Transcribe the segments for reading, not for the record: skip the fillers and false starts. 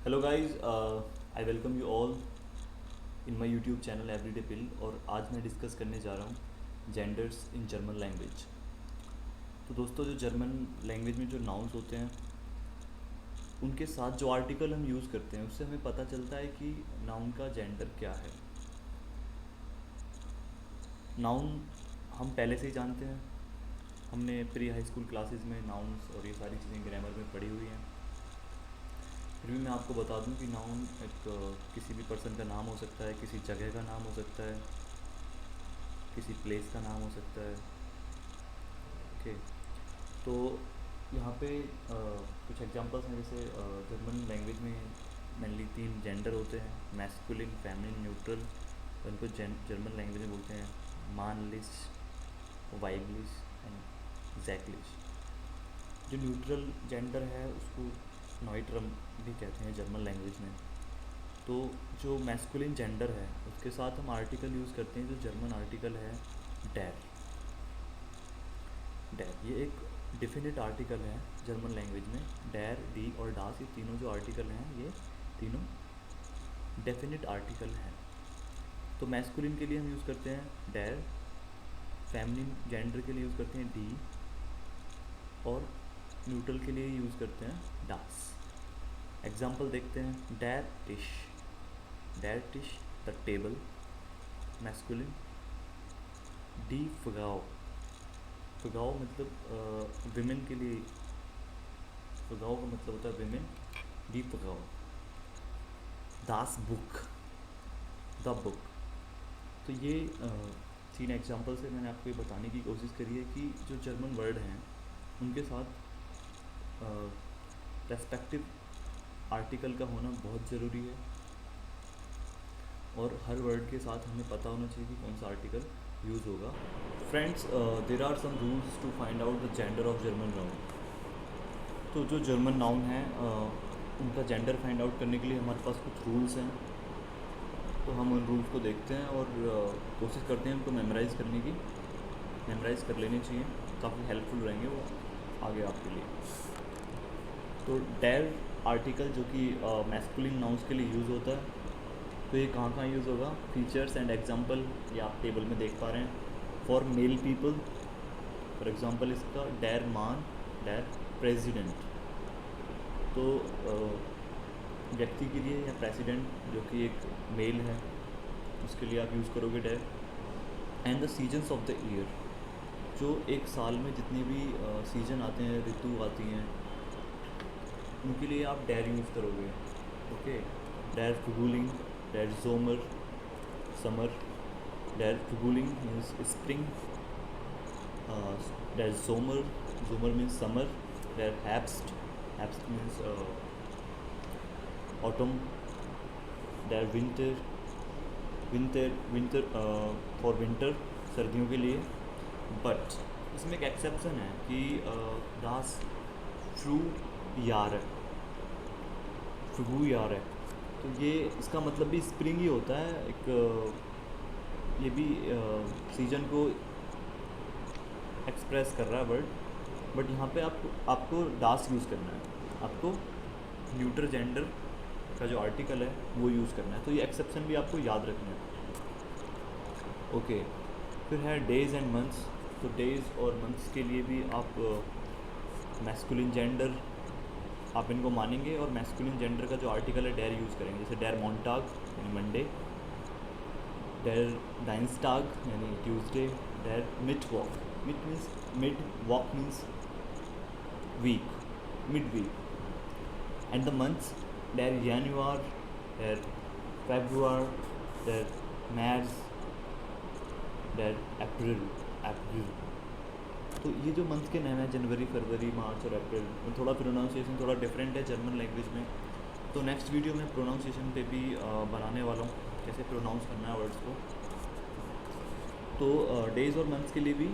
Hello guys, I welcome you all in my YouTube channel Everyday Pill. और आज मैं discuss करने जा रहा हूँ जेंडर्स इन जर्मन लैंग्वेज। तो दोस्तों, जो जर्मन लैंग्वेज में जो नाउन्स होते हैं उनके साथ जो आर्टिकल हम यूज़ करते हैं उससे हमें पता चलता है कि नाउन का जेंडर क्या है। नाउन हम पहले से ही जानते हैं, हमने प्री हाई स्कूल क्लासेस में नाउन्स और ये सारी चीज़ें ग्रामर में पढ़ी हुई हैं। फिर भी मैं आपको बता दूं कि नाउन एक किसी भी पर्सन का नाम हो सकता है, किसी जगह का नाम हो सकता है, किसी प्लेस का नाम हो सकता है। ओके, तो यहाँ पे कुछ एग्जांपल्स हैं। जैसे जर्मन लैंग्वेज में मेनली 3 जेंडर होते हैं, मैस्कुलिन, फेमिनिन, न्यूट्रल। उनको जर्मन लैंग्वेज में बोलते हैं मानलिश, वाइबलिश एंड जैकलिश। जो न्यूट्रल जेंडर है उसको नॉइट्रम भी कहते हैं जर्मन लैंग्वेज में। तो जो मैस्कुलिन जेंडर है उसके साथ हम आर्टिकल यूज़ करते हैं। जो जर्मन आर्टिकल है डैर। डैर ये एक डिफिनिट आर्टिकल है जर्मन लैंग्वेज में। डैर, डी और डास, ये तीनों जो आर्टिकल हैं ये तीनों डेफिनिट आर्टिकल हैं। तो मैस्कुलिन के लिए हम यूज़ करते हैं डैर, फेमिनिन जेंडर के लिए यूज़ करते हैं डी और न्यूट्रल के लिए यूज़ करते हैं डास। एग्जाम्पल देखते हैं। डैर टिश द टेबल, मैस्कुलिन। डी फ्राउ, फ्राउ मतलब विमेन के लिए, फ्राउ का मतलब होता है विमेन, डी फ्राउ। दास बुक, द बुक। तो ये 3 एग्जाम्पल से मैंने आपको ये बताने की कोशिश करी है कि जो जर्मन वर्ड हैं उनके साथ रेस्पेक्टिव आर्टिकल का होना बहुत ज़रूरी है। और हर वर्ड के साथ हमें पता होना चाहिए कि कौन सा आर्टिकल यूज़ होगा। Friends, there are some rules to find out the gender of German noun. तो जो जर्मन नाउन है उनका जेंडर फाइंड आउट करने के लिए हमारे पास कुछ रूल्स हैं। तो हम उन रूल्स को देखते हैं और कोशिश करते हैं उनको मेमोराइज़ करने की। मेमोराइज़ कर लेने चाहिए, काफ़ी हेल्पफुल रहेंगे वो आगे आपके लिए। तो डैर आर्टिकल जो कि मैस्कुलिन नाउन्स के लिए यूज़ होता है, तो ये कहाँ कहाँ यूज़ होगा? फीचर्स एंड एग्जाम्पल, ये आप टेबल में देख पा रहे हैं। For male people, for example इसका डैर मान, डैर प्रेसिडेंट। तो व्यक्ति के लिए या प्रेसिडेंट जो कि एक मेल है उसके लिए आप यूज़ करोगे डैर। And the seasons of the year, जो एक साल में जितनी भी सीजन आते हैं, ऋतु आती हैं, उनके लिए आप डैर यूज़ करोगे। ओके, डैर फ्रूलिंग, डैर जोमर समर, डैर फ्रूलिंग मीन्स स्प्रिंग, डैर जोमर मीन्स समर, डैर हैप्स्ट मीन्स ऑटम, डैर विंटर फॉर विंटर, सर्दियों के लिए। बट इसमें एक एक्सेप्शन है कि दास फ्रू यार है, तो ये इसका मतलब भी स्प्रिंग ही होता है। एक ये भी सीजन को एक्सप्रेस कर रहा है वर्ड। बट यहाँ पे आपको दास यूज़ करना है, आपको न्यूट्रल जेंडर का जो आर्टिकल है वो यूज़ करना है। तो ये एक्सेप्शन भी आपको याद रखना है। ओके, फिर है डेज़ एंड मंथ्स। तो डेज़ और मंथ्स के लिए भी आप मैस्कुलिन जेंडर आप इनको मानेंगे और मैस्कुलिन जेंडर का जो आर्टिकल है डैर यूज़ करेंगे। जैसे डैर मॉन्टाग यानी मंडे, डैर डाइंसटाग यानी ट्यूसडे, डैर मिड वॉक means week, mid week. And the months डैर जनवरी, डैर फेब्रुआर, डैर मार्च, डैर अप्रैल। तो ये जो मंथ के नाम है जनवरी, फरवरी, मार्च और अप्रैल, में थोड़ा प्रोनाउंसिएशन थोड़ा डिफरेंट है जर्मन लैंग्वेज में। तो नेक्स्ट वीडियो में प्रोनाउंसिएशन पे भी बनाने वाला हूँ, कैसे प्रोनाउंस करना है वर्ड्स को। तो डेज़ और मंथ्स के लिए भी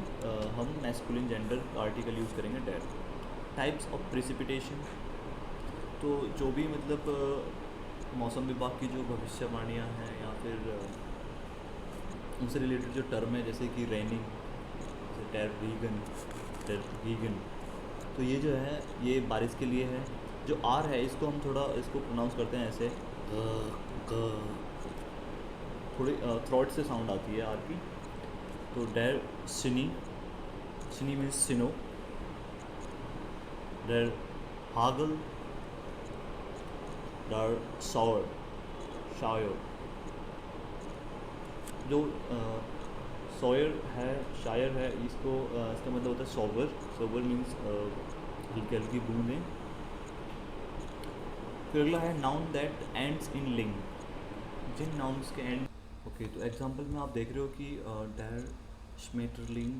हम मैस्कुलिन जेंडर आर्टिकल यूज़ करेंगे डैर। टाइप्स ऑफ प्रेसिपिटेशन, तो जो भी मतलब मौसम विभाग की जो भविष्यवाणियाँ हैं या फिर उनसे रिलेटेड जो टर्म है, जैसे कि रेनिंग, डैर रीगन, तो ये जो है ये बारिश के लिए है। जो आर है इसको हम थोड़ा इसको प्रोनाउंस करते हैं ऐसे थोड़ी थ्रोट से साउंड आती है आर की। तो डेर सिनी, सिनी मीन्स सिनो, डेर हागल, डेर सॉर, शायर। जो सॉयर है, शायर है, इसको इसका मतलब होता है सोवर। सोवर मीन्स हल्की हल्की बूंदें। फिर अगला है नाउन दैट एंड्स इन लिंग, जिन नाउन्स के एंड। ओके, तो एग्जांपल में आप देख रहे हो कि डैर श्मेटरलिंग,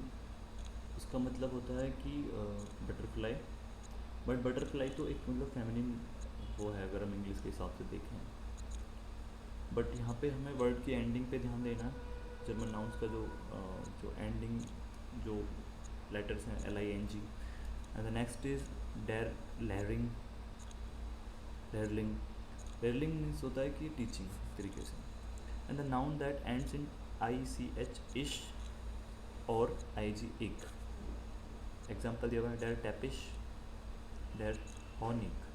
इसका मतलब होता है कि बटरफ्लाई। बट बटरफ्लाई तो एक मतलब फेमिनिन वो है अगर हम इंग्लिश के हिसाब से देखें। बट यहाँ पे हमें वर्ड की एंडिंग पे ध्यान देना है। जर्मन नाउन्स का जो एंडिंग जो लेटर्स हैं LING। And the next is डेर लैरिंग, लेरलिंग। लेरलिंग मीन्स होता है कि टीचिंग तरीके से। And the noun that ends in ICH, इश और IG, इक। एग्जाम्पल दिया हुआ है डेर टैपिश, डेर हॉनिक।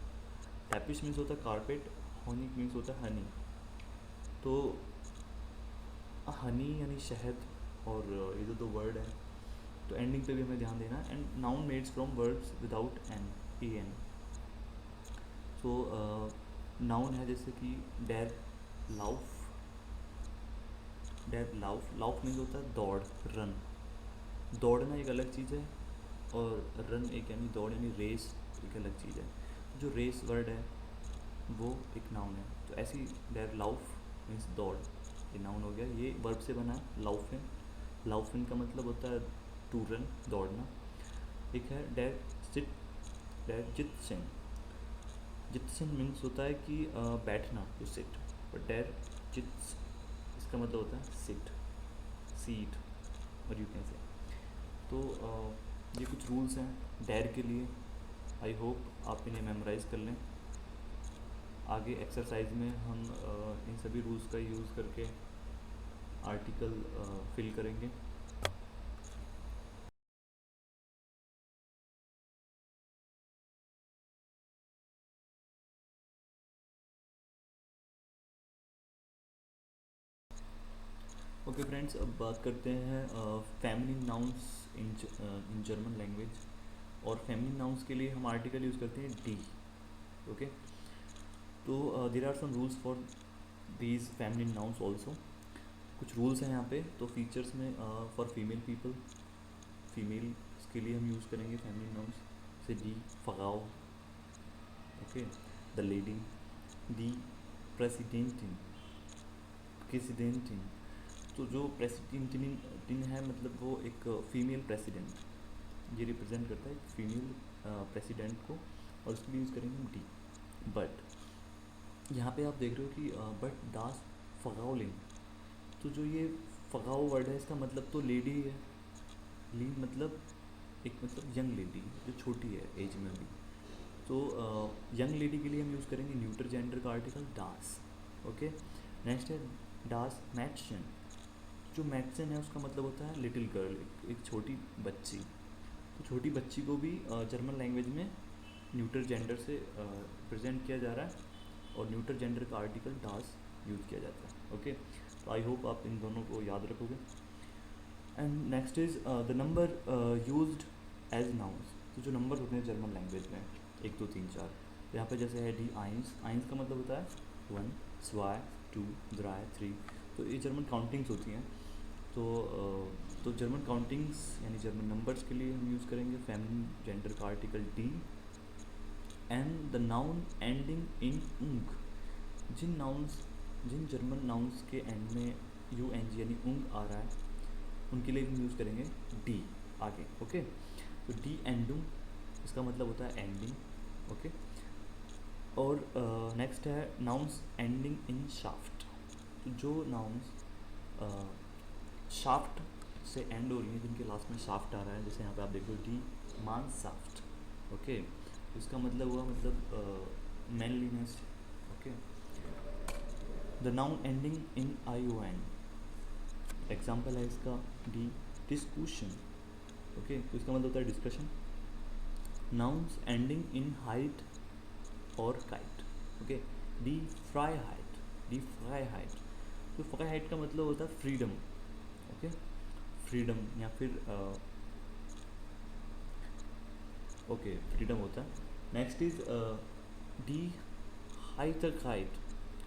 टैपिश मीन्स होता है कारपेट, हॉनिक मीन्स होता है हनी। तो हनी यानी शहद, और ये जो दो वर्ड है तो एंडिंग पे भी हमें ध्यान देना है। And noun made from words without EN। So noun है जैसे कि डेर लाउफ, डेर लाउफ। लाउफ मीन्स होता है दौड़, रन। दौड़ना एक अलग चीज़ है और रन एक यानी दौड़ यानी रेस एक अलग चीज़ है। जो रेस वर्ड है वो एक नाउन है। तो ऐसी डेर लाउफ मीन्स दौड़, ये नाउन हो गया। ये वर्ब से बना है लाउफिन। लाउफिन का मतलब होता है टू रन, दौड़ना। एक है डेर सिट, डेर जित्सिन। जित्सिन मीन्स होता है कि बैठना, टू सिट। बट डेर जित्स, इसका मतलब होता है सिट, सीट, और यू कैन से। तो ये कुछ रूल्स हैं डेर के लिए। आई होप आप इन्हें मेमोराइज़ कर लें। आगे एक्सरसाइज में हम इन सभी रूल्स का यूज़ करके आर्टिकल फिल करेंगे। ओके फ्रेंड्स, अब बात करते हैं feminine nouns in German language. और फेमिनिन नाउंस के लिए हम आर्टिकल यूज़ करते हैं डी। ओके, तो there are some rules for these feminine nouns also. कुछ रूल्स हैं यहाँ पे। तो फीचर्स में फॉर फीमेल पीपल, फीमेल के लिए हम यूज़ करेंगे फेमिनिन नाउंस से डी, फगाओ। ओके, द लेडी, दी प्रेसिडेंटिन, प्रेसिडेंटिन। तो जो प्रेसिडेंटिन है मतलब वो एक फीमेल प्रेसिडेंट, ये रिप्रेजेंट करता है फीमेल प्रेसिडेंट को, और उसके लिए यूज़ करेंगे हम डी। बट यहाँ पे आप देख रहे हो कि बट दास फगाओलिंग। तो जो ये फगाओ वर्ड है इसका मतलब तो लेडी है। ली मतलब एक मतलब यंग लेडी जो छोटी है एज में भी। तो यंग लेडी के लिए हम यूज़ करेंगे न्यूटर जेंडर का आर्टिकल डास। ओके, नेक्स्ट है डास मैटशन। जो मैटसन है उसका मतलब होता है लिटिल गर्ल, एक छोटी बच्ची। तो छोटी बच्ची को भी जर्मन लैंग्वेज में न्यूटर जेंडर से प्रेजेंट किया जा रहा है, और न्यूटर जेंडर का आर्टिकल डास यूज़ किया जाता है। ओके, तो आई होप आप इन दोनों को याद रखोगे। And next is the number used as nouns. तो जो नंबर होते हैं जर्मन लैंग्वेज में 1 2 3 4, तो यहाँ पे जैसे है डी आइंस। आइंस का मतलब होता है 1, स्वाय 2, द्राय 3। तो ये जर्मन काउंटिंग्स होती हैं। तो तो जर्मन काउंटिंग्स यानी जर्मन नंबर्स के लिए हम यूज़ करेंगे फेमिनिन जेंडर का आर्टिकल डी। And the noun ending in उंग, जिन जर्मन नाउन्स के एंड में UNG यानी उंग आ रहा है उनके लिए हम यूज़ करेंगे डी आगे। ओके, तो डी एंडुंग, इसका मतलब होता है एंडिंग। ओके, और नेक्स्ट है नाउन्स एंडिंग इन शाफ्ट। तो जो नाउन्स शाफ्ट से एंड हो रही हैं, जिनके लास्ट में शाफ्ट आ रहा है, जैसे यहाँ पे आप देखो डी मान शाफ्ट। ओके, इसका मतलब हुआ मतलब manliness. Okay, the noun ending in ION, example है इसका डी डिस्कूशन। ओके, तो इसका मतलब होता है डिस्कशन। नाउन्स एंडिंग इन हाइट और काइट। ओके, डी फ्राइहाइट, डी फ्राइहाइट। तो फ्राइहाइट का मतलब होता है फ्रीडम। ओके, फ्रीडम या फिर ओके फ्रीडम होता है। नेक्स्ट इज डी हाइटरकाइट।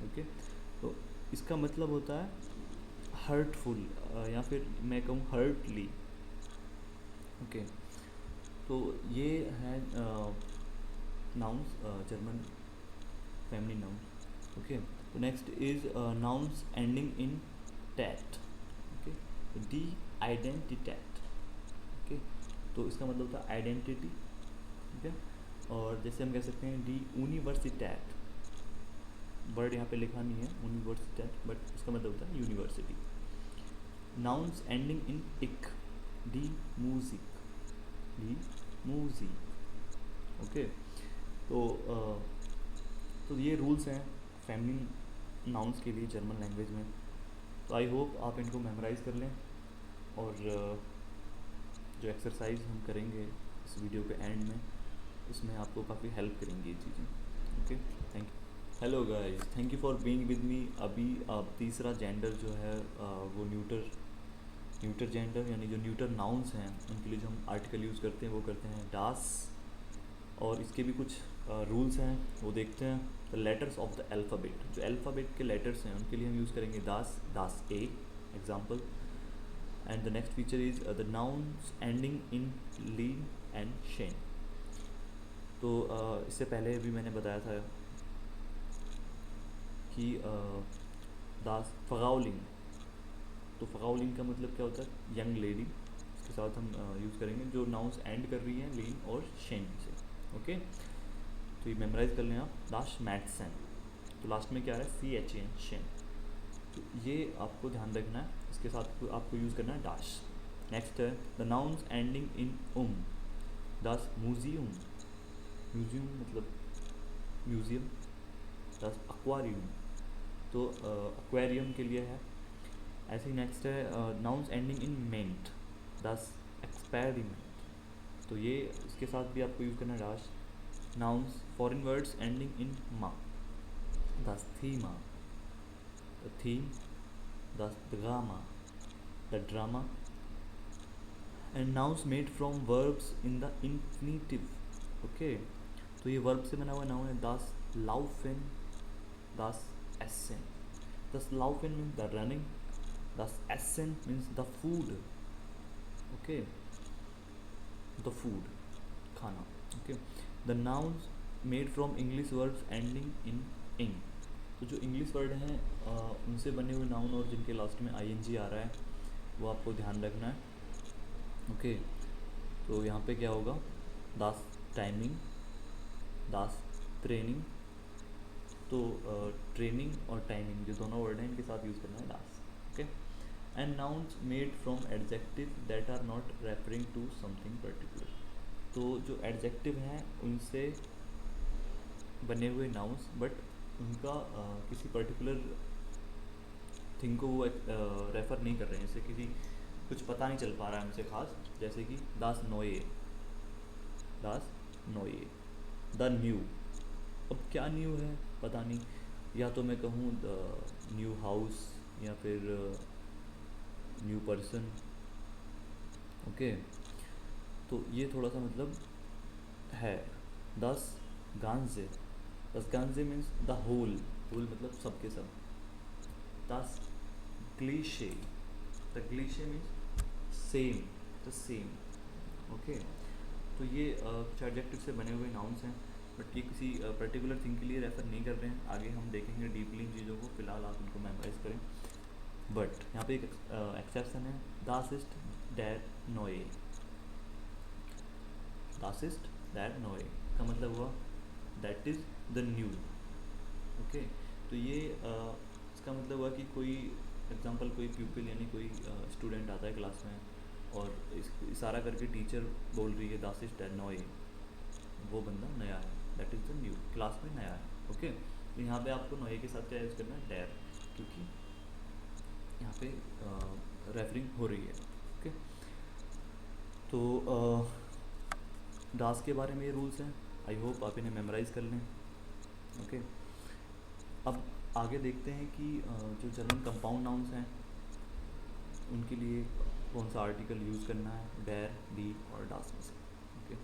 ओके, तो इसका मतलब होता है हर्टफुल या फिर मैं कहूँ हर्टली। ओके, तो ये है nouns, German family noun. Okay, तो next is nouns ending in टैट। ओके, तो डी आइडेंटिटैट। ओके, तो इसका मतलब होता है आइडेंटिटी। ठीक है, और जैसे हम कह सकते हैं डी यूनिवर्सिटैट। वर्ड यहाँ पे लिखा नहीं है यूनिवर्सिटैट, बट इसका मतलब होता है यूनिवर्सिटी। नाउन्स एंडिंग इन टिक, D music, D music. Okay, तो ये रूल्स हैं फैमिली नाउन्स के लिए जर्मन लैंग्वेज में। तो आई होप आप इनको मेमोराइज़ कर लें, और जो एक्सरसाइज हम करेंगे इस वीडियो के एंड में, उसमें आपको काफ़ी हेल्प करेंगी ये चीज़ें। Okay, thank you. Hello guys, thank you for being with me. अभी तीसरा जेंडर जो है वो न्यूटर जेंडर, यानी जो न्यूटर नाउन्स हैं उनके लिए जो हम आर्टिकल यूज़ करते हैं वो करते हैं डास। और इसके भी कुछ रूल्स हैं, वो देखते हैं। The letters of the alphabet, जो अल्फ़ाबेट के लेटर्स हैं उनके लिए हम यूज़ करेंगे दास, दास A example. And the next feature is the nouns ending in लीन एंड शेन। तो इससे पहले भी मैंने बताया था कि दास फगाउलिंग। तो फगाउलिंग का मतलब क्या होता है, यंग लेडी। इसके साथ हम यूज़ करेंगे जो नाउन्स एंड कर रही हैं लीन और शेन से। ओके, तो ये मेमोराइज कर लें आप। दाश मैटसन, तो लास्ट में क्या आ रहा है, सी एच एन, शेन। तो ये आपको ध्यान रखना है, इसके साथ आपको यूज़ करना है डाश। नेक्स्ट है द नाउन्स एंडिंग इन दास म्यूजियम, म्यूजियम मतलब म्यूज़ियम। दास एक्वारियम, तो एक्वेरियम के लिए है। ऐसे ही नेक्स्ट है नाउन्स एंडिंग इन मेंट, दास एक्सपेरिमेंट। तो ये इसके साथ भी आपको यूज़ करना है डाश। Nouns foreign words ending in मा, दास थीमा, द थीम, दास ड्रामा, the drama. And nouns made from verbs in the infinitive. Okay, तो ये वर्ब से बना हुआ नाउन है दास लाउफेन, दास एसेन। दास लाउफेन मीन्स द रनिंग, दास एसेन means the food. Okay, the food, खाना। Okay, the nouns made from English words ending in इंग। तो जो इंग्लिश वर्ड हैं उनसे बने हुए नाउन और जिनके लास्ट में आईएनजी आ रहा है वो आपको ध्यान रखना है। ओके, तो यहाँ पे क्या होगा, दास टाइमिंग, दास ट्रेनिंग। तो ट्रेनिंग और टाइमिंग जो दोनों वर्ड हैं इनके साथ यूज़ करना है दास। Okay, and nouns made from adjective that are not referring to something particular. तो जो एडजेक्टिव हैं उनसे बने हुए नाउन्स, बट उनका किसी पर्टिकुलर थिंग को वो रेफ़र नहीं कर रहे हैं, जैसे किसी कुछ पता नहीं चल पा रहा है उनसे खास, जैसे कि दास नोए, दास नोए, द न्यू। अब क्या न्यू है पता नहीं, या तो मैं कहूँ द न्यू हाउस या फिर न्यू पर्सन। ओके, तो ये थोड़ा सा मतलब है। दस गांजे, दस गांजे मीन्स द होल, होल मतलब सब के सब। दस ग्लीशे, द ग्लीशे means same, the same. Okay, तो ये कुछ एडजेक्टिव से बने हुए नाउन्स हैं, बट ये किसी पर्टिकुलर थिंग के लिए रेफ़र नहीं कर रहे हैं। आगे हम देखेंगे डीपली इन चीज़ों को, फ़िलहाल आप इनको मेमोराइज करें। बट यहाँ पे एक एक्सेप्शन है, दास इस्ट डैर नोए, दास इस्ट डैर नोए का मतलब हुआ that is the new. Okay, तो ये इसका मतलब हुआ कि कोई एग्जांपल, कोई प्यूपिल यानी कोई स्टूडेंट आता है क्लास में और इशारा करके टीचर बोल रही है दास इज नॉय, वो बंदा नया है, that is the new, class में नया है। ओके, तो यहाँ पे आपको नॉय के साथ क्या यूज़ करना है, डैर, क्योंकि यहाँ पे रेफरिंग हो रही है। ओके, तो दास के बारे में ये रूल्स हैं, आई होप आप इन्हें मेमोराइज़ कर लें। ओके, अब आगे देखते हैं कि जो जर्मन कंपाउंड नाउन्स हैं उनके लिए कौन सा आर्टिकल यूज़ करना है, डेर, डी और डास में से। ओके,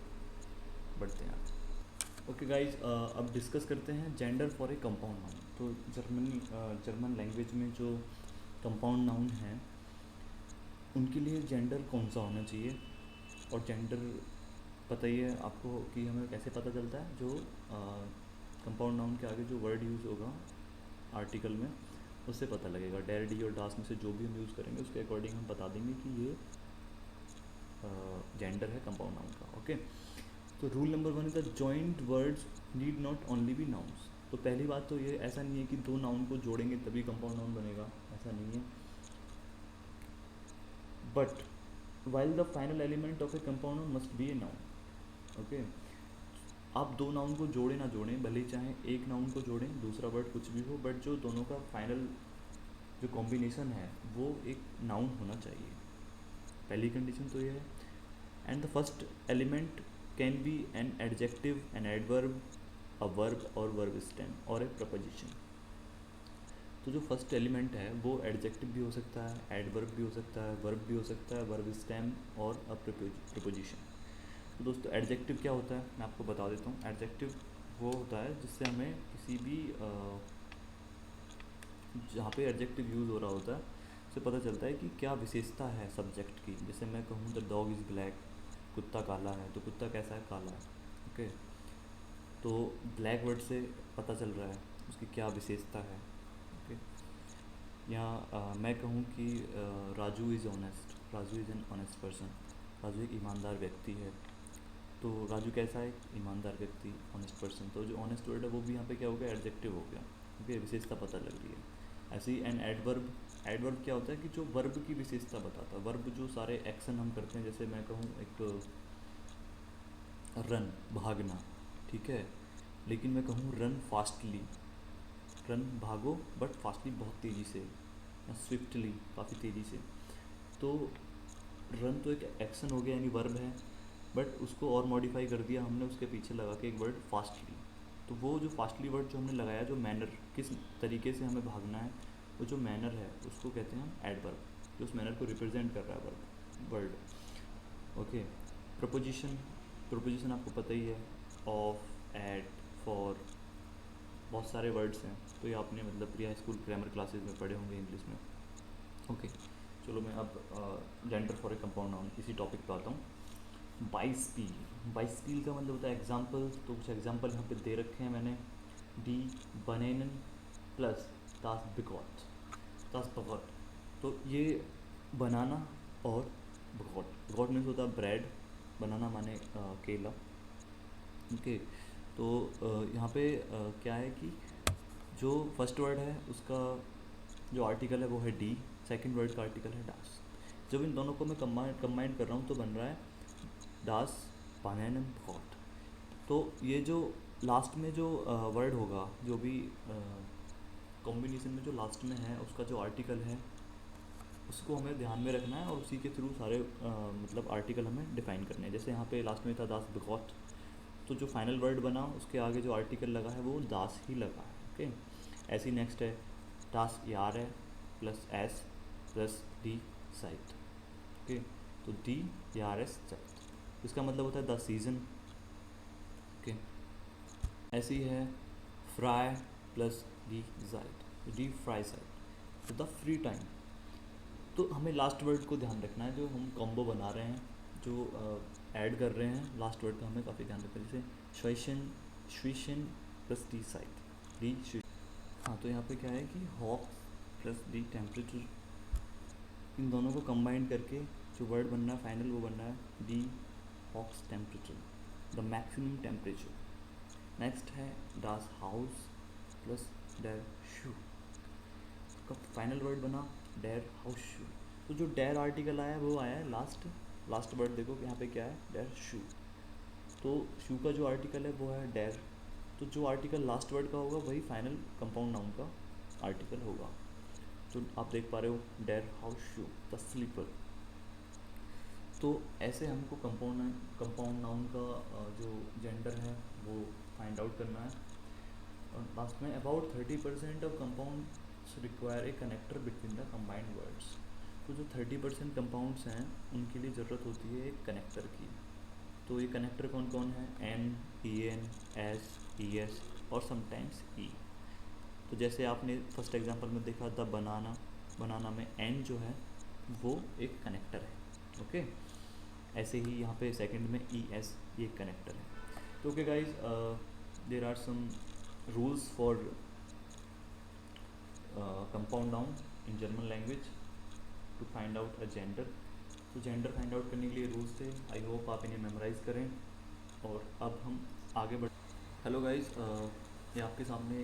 बढ़ते हैं आगे। ओके गाइज, अब डिस्कस करते हैं gender for a compound noun. तो जर्मन लैंग्वेज में जो कंपाउंड नाउन हैं उनके लिए जेंडर कौन सा होना चाहिए, और जेंडर पता ही है आपको कि हमें कैसे पता चलता है, जो कंपाउंड नाउन के आगे जो वर्ड यूज़ होगा आर्टिकल में उससे पता लगेगा। डेर, डी और डास में से जो भी हम यूज़ करेंगे उसके अकॉर्डिंग हम बता देंगे कि ये जेंडर है कंपाउंड नाउन का। ओके, तो rule number 1 is the joint words need not only be nouns. तो पहली बात तो ये, ऐसा नहीं है कि दो नाउन को जोड़ेंगे तभी कंपाउंड नाउन बनेगा, ऐसा नहीं है। But while the final element of A compound noun must be a noun. Okay, आप दो नाउन को जोड़े ना जोड़ें, भले ही चाहें एक नाउन को जोड़ें दूसरा वर्ड कुछ भी हो, बट जो दोनों का फाइनल जो कॉम्बिनेशन है वो एक नाउन होना चाहिए। पहली कंडीशन तो ये है। And the first element can be an adjective, an adverb, a verb और वर्ब स्टेम और ए प्रपोजिशन। तो जो फर्स्ट एलिमेंट है वो एडजेक्टिव भी हो सकता है, एडवर्ब भी हो सकता है, वर्ब भी हो सकता है, वर्ब स्टेम और अ प्रपोजिशन। तो दोस्तों एडजेक्टिव क्या होता है मैं आपको बता देता हूँ। एडजेक्टिव वो होता है जिससे हमें किसी भी जहाँ पे एडजेक्टिव यूज़ हो रहा होता है उससे पता चलता है कि क्या विशेषता है सब्जेक्ट की। जैसे मैं कहूँ द डॉग इज़ ब्लैक, कुत्ता काला है, तो कुत्ता कैसा है, काला है। ओके, तो ब्लैक वर्ड से पता चल रहा है उसकी क्या विशेषता है। ओके, या मैं कहूँ कि Raju is honest, Raju is an honest person, Raju एक ईमानदार व्यक्ति है। तो राजू कैसा है, ईमानदार व्यक्ति, ऑनेस्ट पर्सन। तो जो ऑनेस्ट वर्ड है वो भी यहाँ पे क्या हो गया, एडजेक्टिव हो गया, क्योंकि विशेषता पता लग रही है। ऐसे ही एन एडवर्ब, एडवर्ब क्या होता है कि जो वर्ब की विशेषता बताता है। वर्ब जो सारे एक्शन हम करते हैं, जैसे मैं कहूँ एक रन, भागना, ठीक है, लेकिन मैं कहूँ रन फास्टली, रन भागो बट फास्टली बहुत तेज़ी से, या स्विफ्टली काफ़ी तेज़ी से। तो रन तो एक एक्शन हो गया यानी वर्ब है, बट उसको और मॉडिफाई कर दिया हमने, उसके पीछे लगा के एक वर्ड फास्टली। तो वो जो फास्टली वर्ड जो हमने लगाया, जो मैनर, किस तरीके से हमें भागना है, वो जो मैनर है उसको कहते हैं हम एडवर्ब, जो उस मैनर को रिप्रेजेंट कर रहा है वर्ड। ओके, प्रपोजिशन, प्रपोजिशन आपको पता ही है, ऑफ, एट, फॉर, बहुत सारे वर्ड्स हैं, तो ये आपने मतलब pre high school grammar classes में पढ़े होंगे इंग्लिश में। ओके, चलो मैं अब gender for a compound noun इसी टॉपिक पे आता हूँ। बाइस्पील, बाइस्पील का मतलब होता है एग्जाम्पल। तो कुछ एग्जाम्पल यहाँ पे दे रखे हैं मैंने। डी बनेनन प्लस दास बिगॉट, दास बगॉट। तो ये बनाना और बगॉट, बगॉट मीन्स होता है ब्रेड, बनाना माने केला। ओके, तो यहाँ पे क्या है कि जो फर्स्ट वर्ड है उसका जो आर्टिकल है वो है डी, सेकंड वर्ड का आर्टिकल है डास। जब इन दोनों को मैं कंबाइन कर रहा हूँ तो बन रहा है डास बानेनन बगॉट। तो ये जो लास्ट में जो वर्ड होगा, जो भी कॉम्बिनेशन में जो लास्ट में है उसका जो आर्टिकल है उसको हमें ध्यान में रखना है, और उसी के थ्रू सारे मतलब आर्टिकल हमें डिफाइन करने हैं। जैसे यहाँ पे लास्ट में था दास बिगॉट, तो जो फाइनल वर्ड बना उसके आगे जो आर्टिकल लगा है वो दास ही लगा है। ओके, ऐसी नेक्स्ट है दास यार है plus S plus D site. Okay, तो डी यार एस साइट, इसका मतलब होता है द सीज़न। ओके, ऐसी है fry plus D site, D fry site, तो द फ्री टाइम। तो हमें लास्ट वर्ड को ध्यान रखना है, जो हम कॉम्बो बना रहे हैं, जो ऐड कर रहे हैं, लास्ट वर्ड का हमें काफ़ी ध्यान रखना है। जैसे श्वेशन, श्विशन प्लस डी साइट, डी श्विशन। हाँ, तो यहाँ पे क्या है कि हॉक प्लस डी टेम्परेचर, इन दोनों को कंबाइन करके जो वर्ड बनना है फाइनल वो बनना है डी हॉक्स temperature, the maximum temperature. Next है डास हाउस प्लस डेर शू, का फाइनल वर्ड बना डेर हाउस शू। तो जो डेर आर्टिकल आया है वो आया है लास्ट वर्ड, देखो कि यहाँ पे क्या है, डेर शू। तो शू का जो आर्टिकल है वो है डेर, तो जो आर्टिकल लास्ट वर्ड का होगा वही फाइनल कंपाउंड नाउन का आर्टिकल होगा। तो आप देख पा रहे हो डेर हाउस शू द स्लीपर। तो ऐसे हमको कंपाउंड नाउन का जो जेंडर है वो फाइंड आउट करना है। लास्ट में about 30% of compounds require a connector between the combined words. तो जो 30% कंपाउंड्स हैं उनके लिए ज़रूरत होती है एक कनेक्टर की। तो ये कनेक्टर कौन कौन है? N, E N, S, E S और समटाइम्स ई। तो जैसे आपने फर्स्ट एग्जांपल में देखा द बनाना, बनाना में एन जो है वो एक कनेक्टर है। ओके, ऐसे ही यहाँ पे सेकंड में ई एस ये एक कनेक्टर है। तो okay guys, there are some rules for compound noun in German language to find out a gender. तो जेंडर फाइंड आउट करने के लिए रूल्स थे। आई होप आप इन्हें मेमोराइज करें। और अब हम आगे बढ़। हेलो गाइज, ये आपके सामने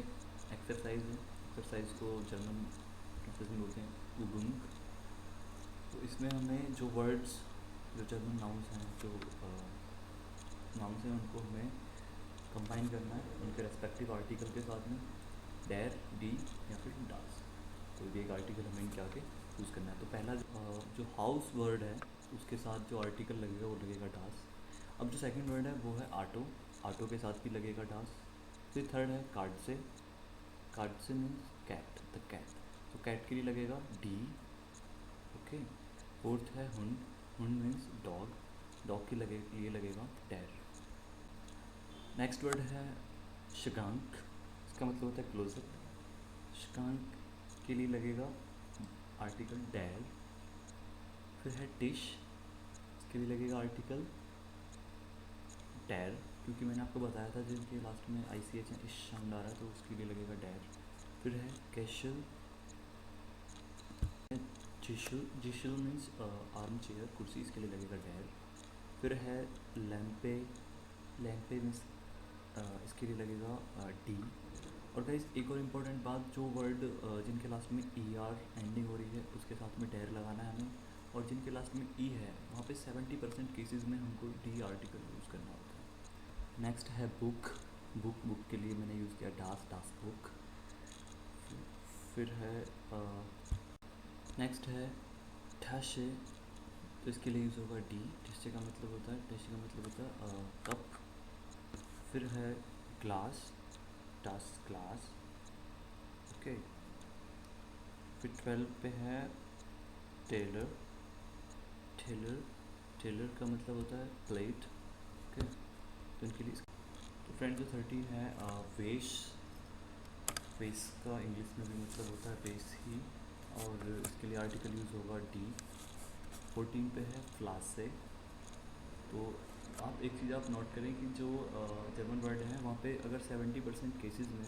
एक्सरसाइज है। एक्सरसाइज को जर्मन फ्रेंच में बोलते हैं उबुंग। तो इसमें हमें जो वर्ड्स, जो जर्मन नाउन्स हैं, जो नाउन्स हैं, उनको हमें कंबाइन करना है उनके रेस्पेक्टिव आर्टिकल के साथ में, डेर, डी या फिर डास। कोई भी एक आर्टिकल हमें इनके आगे यूज़ करना है। तो पहला जो हाउस वर्ड है उसके साथ जो आर्टिकल लगेगा वो लगेगा डास। अब जो सेकंड वर्ड है वो है आटो, आटो के साथ भी लगेगा डास। फिर थर्ड है कार्ड से, कार्ड से मीन्स कैट, द कैट, तो कैट के लिए लगेगा डी। ओके, फोर्थ है Hund, Hund means dog, dog के लिए लगेगा डेर। नेक्स्ट वर्ड है शगांक, इसका मतलब होता है क्लोजेट। शगांक के लिए लगेगा आर्टिकल डेर। फिर है डिश, इसके लिए लगेगा आर्टिकल डेर, क्योंकि मैंने आपको बताया था जिनके लास्ट में आई सी एच इस साउंड आ रहा है तो उसके लिए लगेगा डेर। फिर है कैशल, जिशल, जिशल मीन्स आर्म चेयर, कुर्सी, इसके लिए लगेगा डेर। फिर है लैम्पे, लैम्पे मीन्स इसके लिए लगेगा डी। और गाइस एक और इम्पॉर्टेंट बात, जो वर्ड जिनके लास्ट में ई आर एंडिंग हो रही है उसके साथ में डेर लगाना है हमें, और जिनके लास्ट में ई है वहाँ पे 70% केसेस में हमको डी आर्टिकल यूज़ करना होता है। नेक्स्ट है बुक, बुक, बुक के लिए मैंने यूज़ किया डास, डास बुक। फिर है नेक्स्ट है ठशे, तो इसके लिए यूज़ होगा डी। ठशे का मतलब होता है, ठशे का मतलब होता है कप। फिर है ग्लास, डास ग्लास। ओके, फिर 12 पे है टेलर, टेलर, टेलर का मतलब होता है प्लेट। ओके, तो इनके लिए तो फ्रेंड जो 13 है वेश, वेश का इंग्लिश में भी मतलब होता है वेश ही, और इसके लिए आर्टिकल यूज़ होगा डी। 14 पे है फ्लासे। तो आप एक चीज़ आप नोट करें कि जो जर्मन वर्ड है वहाँ पे अगर 70% केसेस में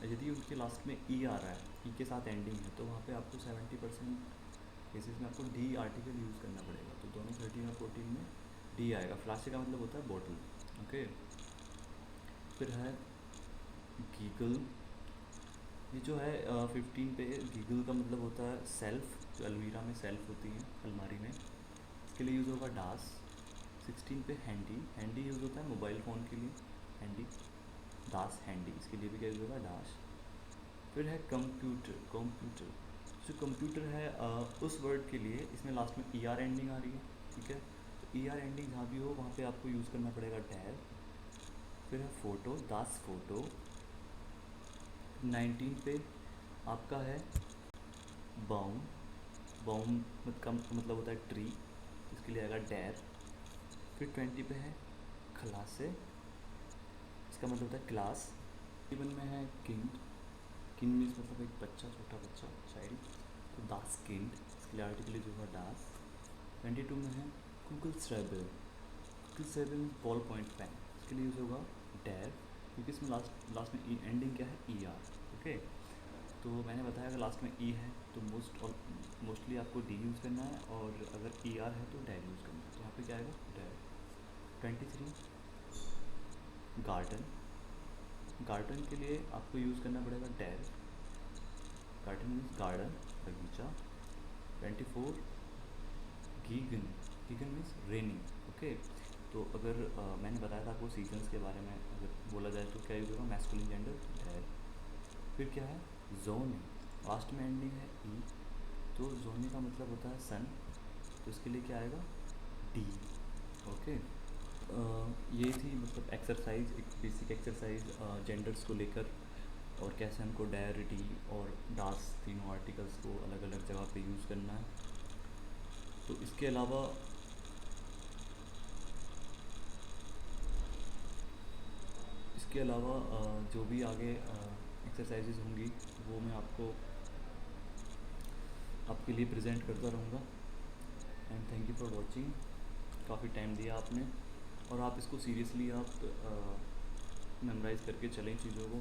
यदि उनके लास्ट में ई आ रहा है, ई के साथ एंडिंग है, तो वहाँ पे आपको 70% केसेस में आपको डी आर्टिकल यूज़ करना पड़ेगा। तो दोनों 13 और 14 में डी आएगा। फ्लासे का मतलब होता है बॉटल। ओके, फिर है गीगल, ये जो है 15 पे गीगल का मतलब होता है सेल्फ, जो अलमीरा में सेल्फ होती है अलमारी में, इसके लिए यूज़ होगा डास। 16 पे हैंडी, हैंडी यूज़ होता है मोबाइल फ़ोन के लिए, हैंडी, दास हैंडी, इसके लिए भी क्या यूज़ होगा डास। फिर है कंप्यूटर, कंप्यूटर, जो कंप्यूटर है उस वर्ड के लिए इसमें लास्ट में ई आर एंडिंग आ रही है। ठीक है, तो ई आर एंडिंग जहाँ भी हो वहाँ पे आपको यूज़ करना पड़ेगा डैर। फिर है फ़ोटो, दास फोटो। 19 पे आपका है बाउम, बाउम का मतलब होता है ट्री, इसके लिए आएगा डैर। फिर 20 पे है खलासे, इसका मतलब होता है क्लास। 21 में है किंड, किंड मीन्स मतलब एक बच्चा, छोटा बच्चा, चाइल्ड, तो दास किंड, इसके लिए आर्टिकल यूज होगा डास। 22 में है गूगल स्ट्रेबल, गूगल स्ट्रेबल मीन्स बॉल पॉइंट पेन, इसके लिए यूज़ होगा डैर, क्योंकि इसमें लास्ट में एंडिंग क्या है ई आर। ओके, तो मैंने बताया अगर लास्ट में ई है तो मोस्टली आपको डी यूज़ करना है, और अगर ई आर है तो डैर यूज़ करना है। तो यहाँ पे क्या आएगा डैर। 23 गार्डन, गार्डन के लिए आपको यूज़ करना पड़ेगा डैर, गार्डन मीन्स गार्डन, बगीचा। 24 गीगन, गीगन मीन्स रेनिंग। ओके, तो अगर मैंने बताया था आपको सीजन्स के बारे में, अगर बोला जाए तो क्या यूज़ होगा मैस्कुलिन जेंडर डैर। फिर क्या है जोने, लास्ट में एंडिंग है ई, तो जोने का मतलब होता है सन, तो इसके लिए क्या आएगा डी। ओके, ये थी मतलब एक्सरसाइज, एक बेसिक एक्सरसाइज जेंडर्स को लेकर। और कैसे हमको डायरिटी और डास तीनों आर्टिकल्स को अलग अलग जगह पे यूज़ करना है। तो इसके अलावा जो भी आगे एक्सरसाइजेज होंगी वो मैं आपको आपके लिए प्रेजेंट करता रहूँगा। And thank you for watching. काफ़ी टाइम दिया आपने, और आप इसको सीरियसली आप मेमोराइज़ करके चलें चीज़ों को,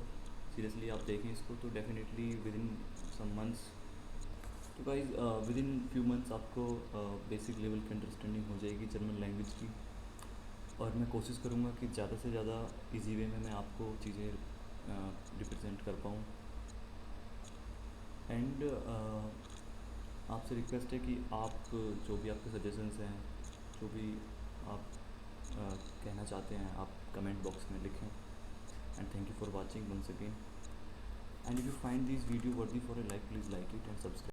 सीरियसली आप देखें इसको, तो definitely within some months, तो guys within few months आपको बेसिक लेवल की अंडरस्टैंडिंग हो जाएगी जर्मन लैंग्वेज की। और मैं कोशिश करूँगा कि ज़्यादा से ज़्यादा इजी वे में मैं आपको चीज़ें रिप्रेजेंट कर पाऊँ। एंड आपसे रिक्वेस्ट है कि आप जो भी आपके सजेशंस हैं, जो भी आप कहना चाहते हैं, आप कमेंट बॉक्स में लिखें। And thank you for watching once again. And if you find this video worthy for a like, please like it and subscribe.